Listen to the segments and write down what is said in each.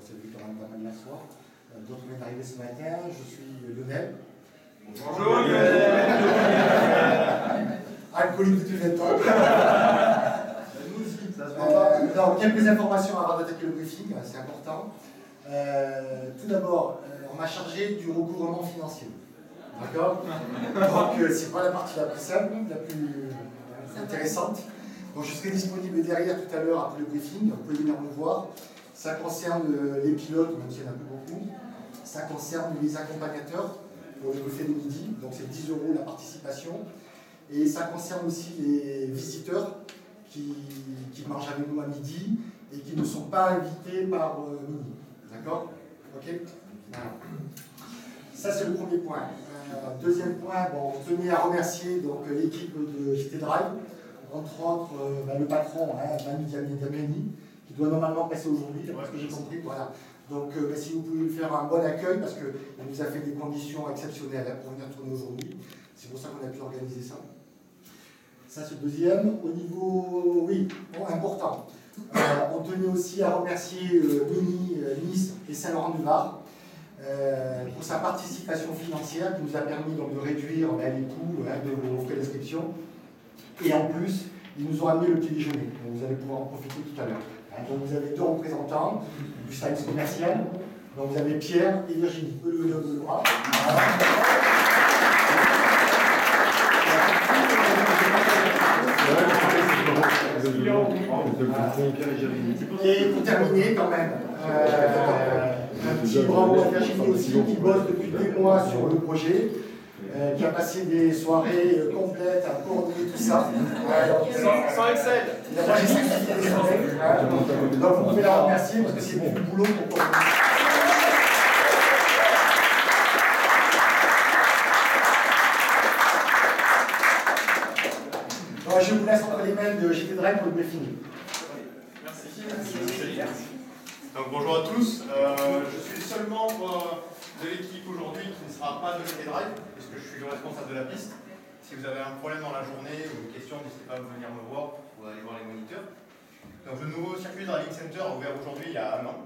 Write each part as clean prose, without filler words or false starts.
c'est vu quand même pas mal la soir. D'autres viennent d'arriver ce matin. Je suis Lionel. Bonjour Lionel. Alcoolique depuis 20 ans. Nous aussi, ça se voit pas. Alors, quelques informations avant d'attaquer le briefing, c'est important. Tout d'abord, on m'a chargé du recouvrement financier. D'accord? Donc, c'est pas la partie la plus simple, la plus intéressante. Donc, je serai disponible derrière tout à l'heure après le briefing. Vous pouvez venir me voir. Ça concerne les pilotes, même s'il y en a plus beaucoup. Ça concerne les accompagnateurs pour le buffet de midi. Donc, c'est 10 € la participation. Et ça concerne aussi les visiteurs qui mangent avec nous à midi et qui ne sont pas invités par midi. D'accord? Ok? Voilà. Ça, c'est le premier point. Deuxième point, bon, on tenait à remercier l'équipe de JT Drive, entre autres le patron, Manu Damiani, qui doit normalement passer aujourd'hui, d'après ce que j'ai compris. Voilà. Donc, si vous pouvez faire un bon accueil, parce qu'il nous a fait des conditions exceptionnelles pour venir tourner aujourd'hui. C'est pour ça qu'on a pu organiser ça. Ça, c'est le deuxième. Au niveau, oui, bon, important. On tenait aussi à remercier Mini, Nice et Saint-Laurent-du-Var pour sa participation financière qui nous a permis donc, de réduire les coûts de vos frais d'inscription. Et en plus, ils nous ont amené le petit déjeuner. Donc, vous allez pouvoir en profiter tout à l'heure. Donc, vous avez deux représentants du service commercial. Donc, vous avez Pierre et Virginie. Et pour terminer, quand même, un petit bravo à Virginie aussi, qui bosse depuis des mois sur le projet, qui a passé des soirées complètes à coordonner tout ça. Sans Excel. Il a pas laissé des soirées. Donc vous pouvez la remercier parce que c'est du boulot pour coordonner. Je vous laisse entre les mains de JT Drive pour le briefing. Merci. Donc bonjour à tous. Je suis le seul membre de l'équipe aujourd'hui qui ne sera pas de JT Drive, puisque je suis le responsable de la piste. Si vous avez un problème dans la journée ou une question, n'hésitez pas à venir me voir ou à aller voir les moniteurs. Donc le nouveau circuit Driving Center a ouvert aujourd'hui il y a un an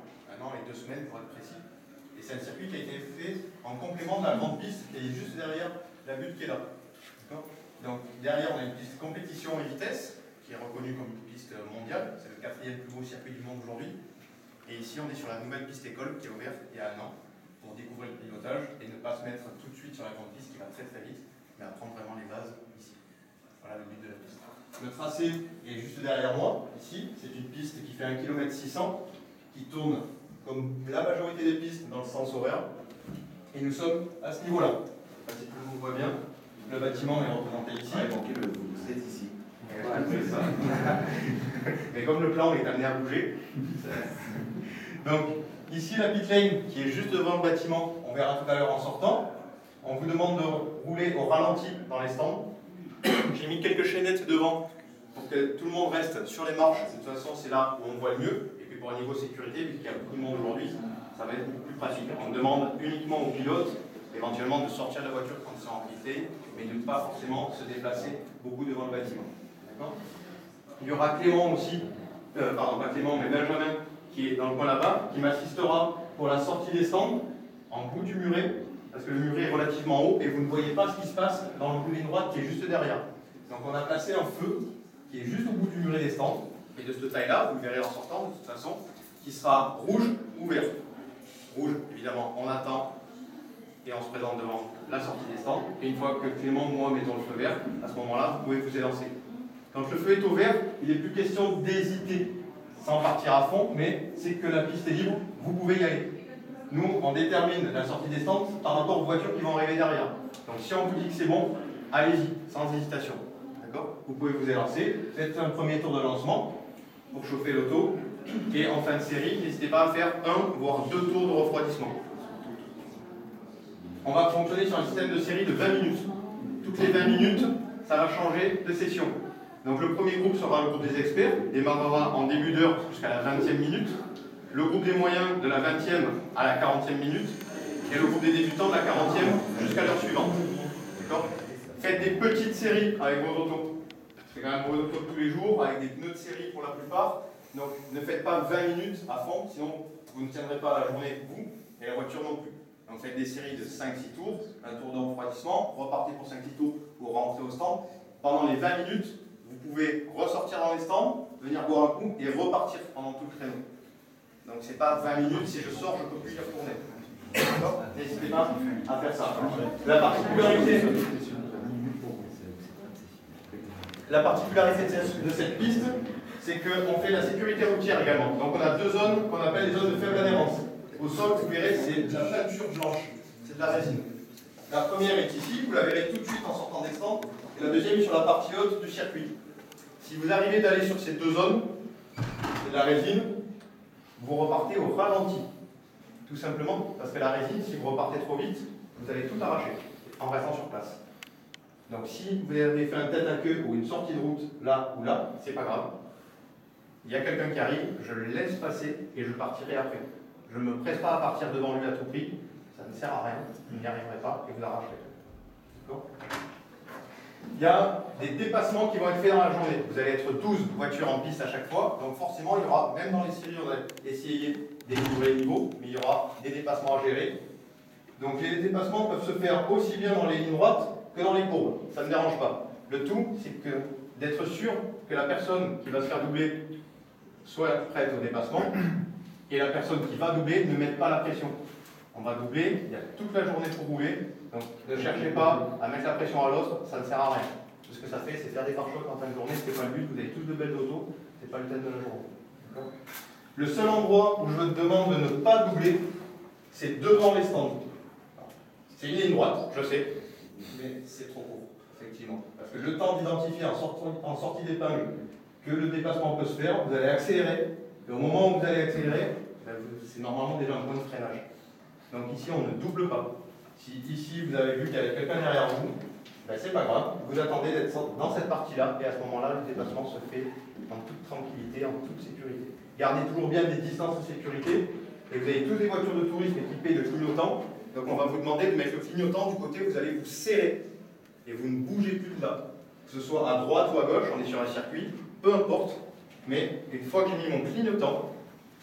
et 2 semaines pour être précis. Et c'est un circuit qui a été fait en complément de la grande piste qui est juste derrière la butte qui est là. Donc derrière on a une piste compétition et vitesse qui est reconnue comme une piste mondiale, c'est le 4e plus beau circuit du monde aujourd'hui. Et ici on est sur la nouvelle piste école qui est ouverte il y a un an pour découvrir le pilotage et ne pas se mettre tout de suite sur la grande piste qui va très très vite, mais apprendre vraiment les bases ici. Voilà le but de la piste. Le tracé est juste derrière moi, ici, c'est une piste qui fait 1,6 km qui tourne comme la majorité des pistes dans le sens horaire. Et nous sommes à ce niveau-là. Je ne sais pas si tout le monde voit bien. Le bâtiment est représenté ici. Vous êtes ici. Voilà, c'est ça. Mais comme le plan est amené à bouger. Donc, ici la pit lane qui est juste devant le bâtiment, on verra tout à l'heure en sortant. On vous demande de rouler au ralenti dans les stands. J'ai mis quelques chaînettes devant pour que tout le monde reste sur les marches. De toute façon, c'est là où on voit le mieux. Et puis pour un niveau sécurité, vu qu'il y a beaucoup de monde aujourd'hui, ça va être beaucoup plus pratique. On demande uniquement aux pilotes éventuellement de sortir de la voiture quand ils sont en pit lane, mais de ne pas forcément se déplacer beaucoup devant le bâtiment. D'accord ? Il y aura Clément aussi, pas Clément, mais Benjamin, qui est dans le coin là-bas, qui m'assistera pour la sortie des stands en bout du muret, parce que le muret est relativement haut et vous ne voyez pas ce qui se passe dans le bout d'une droite qui est juste derrière. Donc on a placé un feu qui est juste au bout du muret des stands, et de cette taille-là, vous le verrez en sortant de toute façon, qui sera rouge ou vert. Rouge, évidemment, on attend et on se présente devant la sortie des stands. Et une fois que Clément ou moi mettons le feu vert, à ce moment-là, vous pouvez vous élancer. Quand le feu est au vert, il n'est plus question d'hésiter sans partir à fond, mais c'est que la piste est libre, vous pouvez y aller. Nous, on détermine la sortie des stands par rapport aux voitures qui vont arriver derrière. Donc si on vous dit que c'est bon, allez-y, sans hésitation. D'accord ? Vous pouvez vous élancer, faites un premier tour de lancement pour chauffer l'auto, et en fin de série, n'hésitez pas à faire 1 voire 2 tours de refroidissement. On va fonctionner sur un système de série de 20 minutes. Toutes les 20 minutes, ça va changer de session. Donc le premier groupe sera le groupe des experts, démarrera en début d'heure jusqu'à la 20e minute. Le groupe des moyens de la 20e à la 40e minute. Et le groupe des débutants de la 40e jusqu'à l'heure suivante. D'accord ? Faites des petites séries avec vos autos. C'est quand même vos autos tous les jours, avec des pneus de série pour la plupart. Donc ne faites pas 20 minutes à fond, sinon vous ne tiendrez pas la journée, vous, et la voiture non plus. Donc faites des séries de 5-6 tours, un tour de refroidissement, repartez pour 5-6 tours pour rentrer au stand. Pendant les 20 minutes, vous pouvez ressortir dans les stands, venir boire un coup et repartir pendant tout le créneau. Donc c'est pas 20 minutes, si je sors, je ne peux plus y retourner. D'accord? N'hésitez pas à faire ça. La particularité de cette piste, c'est qu'on fait la sécurité routière également. Donc on a deux zones qu'on appelle les zones de faible adhérence. Au sol, vous verrez, c'est de la peinture blanche, c'est de la résine. La première est ici, vous la verrez tout de suite en sortant des stands, et la deuxième est sur la partie haute du circuit. Si vous arrivez d'aller sur ces deux zones, c'est de la résine, vous repartez au ralenti. Tout simplement parce que la résine, si vous repartez trop vite, vous allez tout arracher en restant sur place. Donc si vous avez fait un tête à queue ou une sortie de route là ou là, c'est pas grave. Il y a quelqu'un qui arrive, je le laisse passer et je partirai après. Je ne me presse pas à partir devant lui à tout prix, ça ne sert à rien, vous n'y arriverez pas et vous arracherez. D'accord ? Il y a des dépassements qui vont être faits dans la journée. Vous allez être 12 voitures en piste à chaque fois, donc forcément il y aura, même dans les séries, on va essayer d'équilibrer les niveaux, mais il y aura des dépassements à gérer. Donc les dépassements peuvent se faire aussi bien dans les lignes droites que dans les courbes, ça ne dérange pas. Le tout, c'est d'être sûr que la personne qui va se faire doubler soit prête au dépassement, et la personne qui va doubler ne mette pas la pression. On va doubler, il y a toute la journée pour rouler, donc ne cherchez pas à mettre la pression à l'autre, ça ne sert à rien. Tout ce que ça fait, c'est faire des pare-chocs en fin de journée, ce n'est pas le but, vous avez tous de belles autos, ce n'est pas le thème de la journée. Le seul endroit où je te demande de ne pas doubler, c'est devant les stands. C'est une ligne droite, je sais, mais c'est trop court, effectivement. Parce que le temps d'identifier en sortie d'épingle que le dépassement peut se faire, vous allez accélérer, et au moment où vous allez accélérer, c'est normalement déjà un point de freinage. Donc ici, on ne double pas. Si ici, vous avez vu qu'il y avait quelqu'un derrière vous, ben, c'est pas grave, vous attendez d'être dans cette partie-là, et à ce moment-là, le dépassement se fait en toute tranquillité, en toute sécurité. Gardez toujours bien des distances de sécurité, et vous avez toutes les voitures de tourisme équipées de clignotants, donc on va vous demander de mettre le clignotant du côté où vous allez vous serrer, et vous ne bougez plus de là. Que ce soit à droite ou à gauche, on est sur un circuit, peu importe, mais une fois que j'ai mis mon clignotant,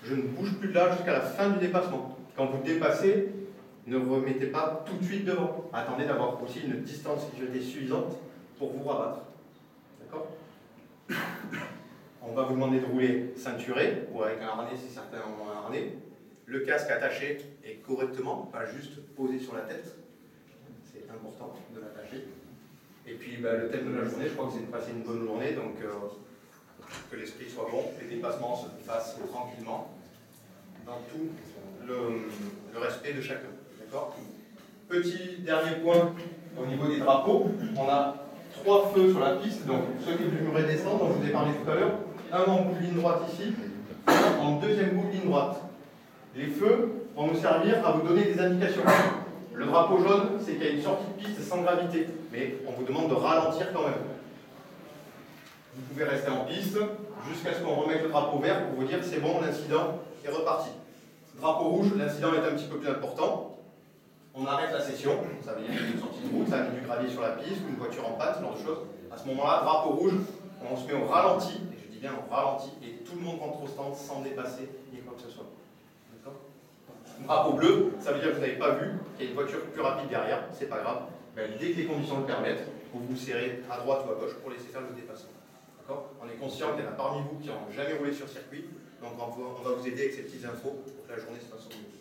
je ne bouge plus de là jusqu'à la fin du dépassement. Quand vous dépassez, ne vous remettez pas tout de suite devant. Attendez d'avoir aussi une distance de sécurité suffisante pour vous rabattre. D'accord ? On va vous demander de rouler ceinturé, ou avec un harnais si certains ont un harnais. Le casque attaché et correctement, pas juste posé sur la tête. C'est important de l'attacher. Et puis le thème de la journée, je crois que c'est de passer une bonne journée, donc que l'esprit soit bon, les dépassements se fassent tranquillement, dans tout le respect de chacun. D'accord ? Petit dernier point au niveau des drapeaux. On a 3 feux sur la piste, donc ceux qui devraient descendre, dont je vous ai parlé tout à l'heure, un en bout de ligne droite ici, un en deuxième bout de ligne droite. Les feux vont nous servir à vous donner des indications. Le drapeau jaune, c'est qu'il y a une sortie de piste sans gravité, mais on vous demande de ralentir quand même. Vous pouvez rester en piste jusqu'à ce qu'on remette le drapeau vert pour vous dire c'est bon, l'incident est reparti. Drapeau rouge, l'incident est un petit peu plus important. On arrête la session, ça veut dire qu'il y a une sortie de route, ça a mis du gravier sur la piste, ou une voiture en panne, ce genre de choses. À ce moment-là, drapeau rouge, on se met au ralenti, et je dis bien au ralenti, et tout le monde rentre au stand sans dépasser ni quoi que ce soit. D'accord ? Drapeau bleu, ça veut dire que vous n'avez pas vu qu'il y a une voiture plus rapide derrière, c'est pas grave. Ben, dès que les conditions le permettent, vous vous serrez à droite ou à gauche pour laisser faire le dépassement. On est conscient qu'il y en a parmi vous qui n'ont jamais roulé sur circuit, donc on va vous aider avec ces petites infos pour que la journée se passe au mieux.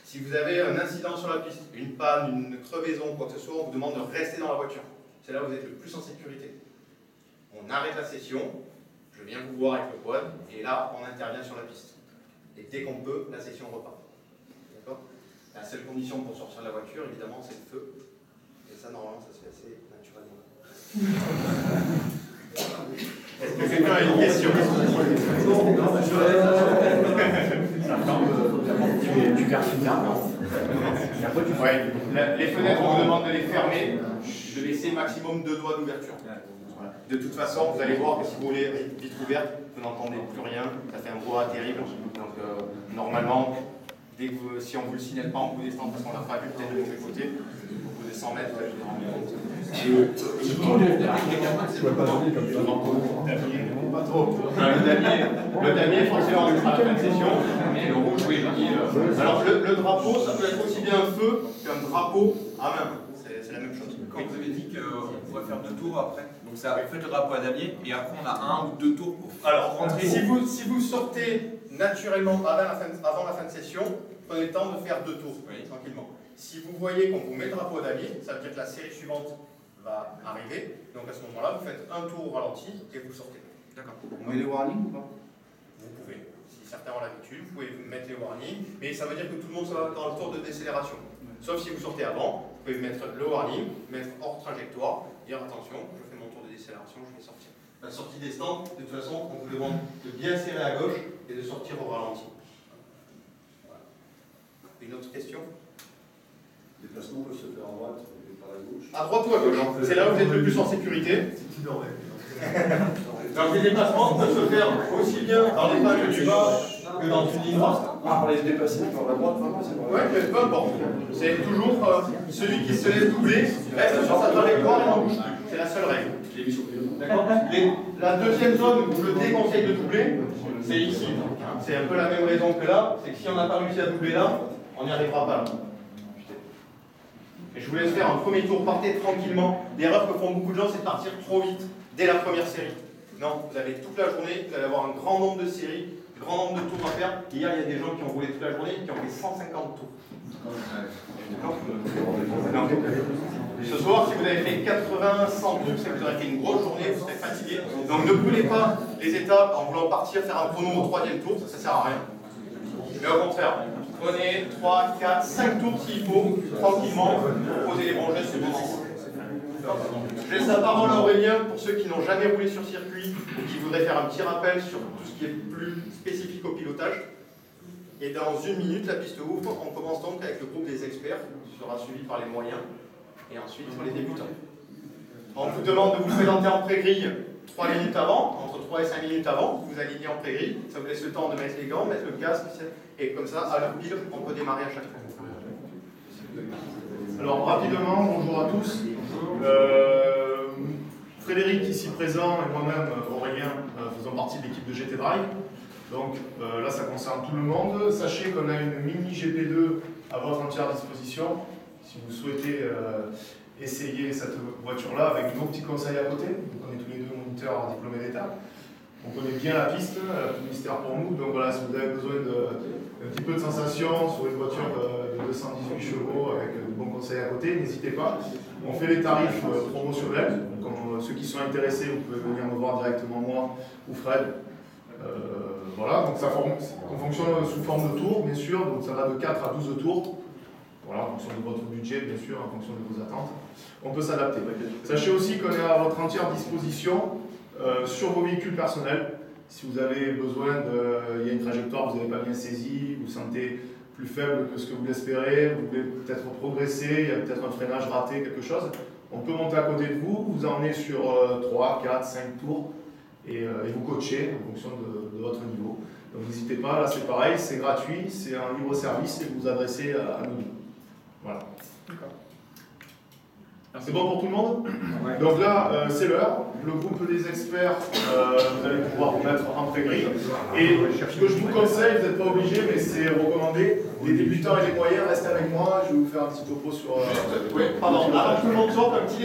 Si vous avez un incident sur la piste, une panne, une crevaison, quoi que ce soit, on vous demande de rester dans la voiture. C'est là où vous êtes le plus en sécurité. On arrête la session, je viens vous voir avec le quad, et là, on intervient sur la piste. Et dès qu'on peut, la session repart. D'accord ? La seule condition pour sortir de la voiture, évidemment, c'est le feu. Et ça, normalement, ça se fait assez naturellement. Est-ce que quelqu'un a une question? Tu gardes une garde, non? Ouais. Les fenêtres, on vous demande de les fermer, de laisser maximum 2 doigts d'ouverture. Voilà. De toute façon, vous allez voir que si vous voulez vitre ouverte, vous n'entendez plus rien, ça fait un brouhaha terrible. Donc normalement, si on ne vous le signale pas en bout des stands, parce qu'on l'a pas vu peut-être de mauvais côté, au bout de 100 mètres, vous allez vous rendre compte. Pas trop. Le damier, forcément, on sera à la fin de session. Et le rouge, oui, alors le drapeau, ça peut être aussi bien un feu qu'un drapeau à main. C'est la même chose. Quand vous avez dit qu'on pourrait faire 2 tours après, donc ça, vous faites le drapeau à damier et après on a 1 ou 2 tours pour rentrer. Si vous sortez naturellement avant la fin de session, prenez le temps de faire 2 tours, tranquillement. Si vous voyez qu'on vous met le drapeau à damier, ça veut dire que la série suivante va arriver. Donc à ce moment-là, vous faites un tour au ralenti et vous sortez. D'accord. On met les warnings ou pas? Vous pouvez. Si certains ont l'habitude, vous pouvez mettre les warnings, mais ça veut dire que tout le monde sera dans le tour de décélération. Sauf si vous sortez avant, vous pouvez mettre le warning, mettre hors trajectoire, dire attention, je fais mon tour de décélération, je vais sortir. La sortie des stands, de toute façon, on vous demande de bien serrer à gauche et de sortir au ralenti. Voilà. Une autre question? Le déplacement peut se faire à droite et par la gauche. À droite ou à gauche? C'est là où vous êtes le plus en sécurité. Donc les déplacements peuvent se faire aussi bien dans les pages du bas que dans une ligne droite. Pour les déplacer par la droite, vraiment, c'est Ouais, mais peu importe. C'est toujours celui qui se laisse doubler, reste sur sa trajectoire et n'en bouge plus. C'est la seule règle. D'accord. La deuxième zone où je déconseille de doubler, c'est ici. C'est un peu la même raison que là, c'est que si on n'a pas réussi à doubler là, on n'y arrivera pas là. Et je vous laisse faire un premier tour, partez tranquillement. L'erreur que font beaucoup de gens, c'est de partir trop vite dès la première série. Non, vous avez toute la journée, vous allez avoir un grand nombre de séries, un grand nombre de tours à faire. Hier, il y a des gens qui ont roulé toute la journée, qui ont fait 150 tours. Ce soir, si vous avez fait 80, 100 tours, c'est que vous aurez fait une grosse journée, vous serez fatigué. Donc ne brûlez pas les étapes en voulant partir faire un chrono au 3e tour, ça ne sert à rien. Mais au contraire, prenez 3, 4, 5 tours s'il faut, tranquillement, posez les bons gestes, c'est bon. Je laisse la parole à Aurélien pour ceux qui n'ont jamais roulé sur circuit ou qui voudraient faire un petit rappel sur tout ce qui est plus spécifique au pilotage. Et dans 1 minute, la piste ouvre. On commence donc avec le groupe des experts, qui sera suivi par les moyens, et ensuite les débutants. On vous demande de vous présenter en pré-grille 3 minutes avant, entre 3 et 5 minutes avant, vous alignez en pré-grille. Ça vous laisse le temps de mettre les gants, mettre le casque, et comme ça, à l'heure pile, on peut démarrer à chaque fois. Alors rapidement, bonjour à tous. Frédéric ici présent et moi-même, Aurélien, faisons partie de l'équipe de GT Drive. Donc là, ça concerne tout le monde. Sachez qu'on a une mini GP2 à votre entière disposition. Si vous souhaitez essayer cette voiture-là avec nos petits conseils à côté. Donc, on est tous les deux moniteurs diplômés d'État. On connaît bien la piste, tout mystère pour nous. Donc voilà, si vous avez besoin d'un petit peu de sensation sur une voiture de 218 chevaux avec de bons conseils à côté, n'hésitez pas. On fait les tarifs promotionnels. Donc, ceux qui sont intéressés, vous pouvez venir me voir directement moi ou Fred. Voilà, donc ça on fonctionne sous forme de tours, bien sûr. Donc ça va de 4 à 12 tours. Voilà, en fonction de votre budget, bien sûr, en fonction de vos attentes. On peut s'adapter. Sachez aussi qu'on est à votre entière disposition sur vos véhicules personnels. Si vous avez besoin il y a une trajectoire que vous n'avez pas bien saisie, vous sentez plus faible que ce que vous l'espérez, vous voulez peut-être progresser, il y a peut-être un freinage raté, quelque chose, on peut monter à côté de vous, vous emmener sur 3, 4, 5 tours et vous coacher en fonction de votre niveau. Donc n'hésitez pas, là c'est pareil, c'est gratuit, c'est un libre service et vous vous adressez à nous. Voilà. C'est bon pour tout le monde? Ouais. Donc là, c'est l'heure. Le groupe des experts, vous allez pouvoir vous mettre en pré-grille. Et ce que je vous conseille, vous n'êtes pas obligé, mais c'est recommandé. Les débutants et les moyens, restez avec moi. Je vais vous faire un petit topo sur... Oui, pardon. Avant que tout le monde sorte, un petit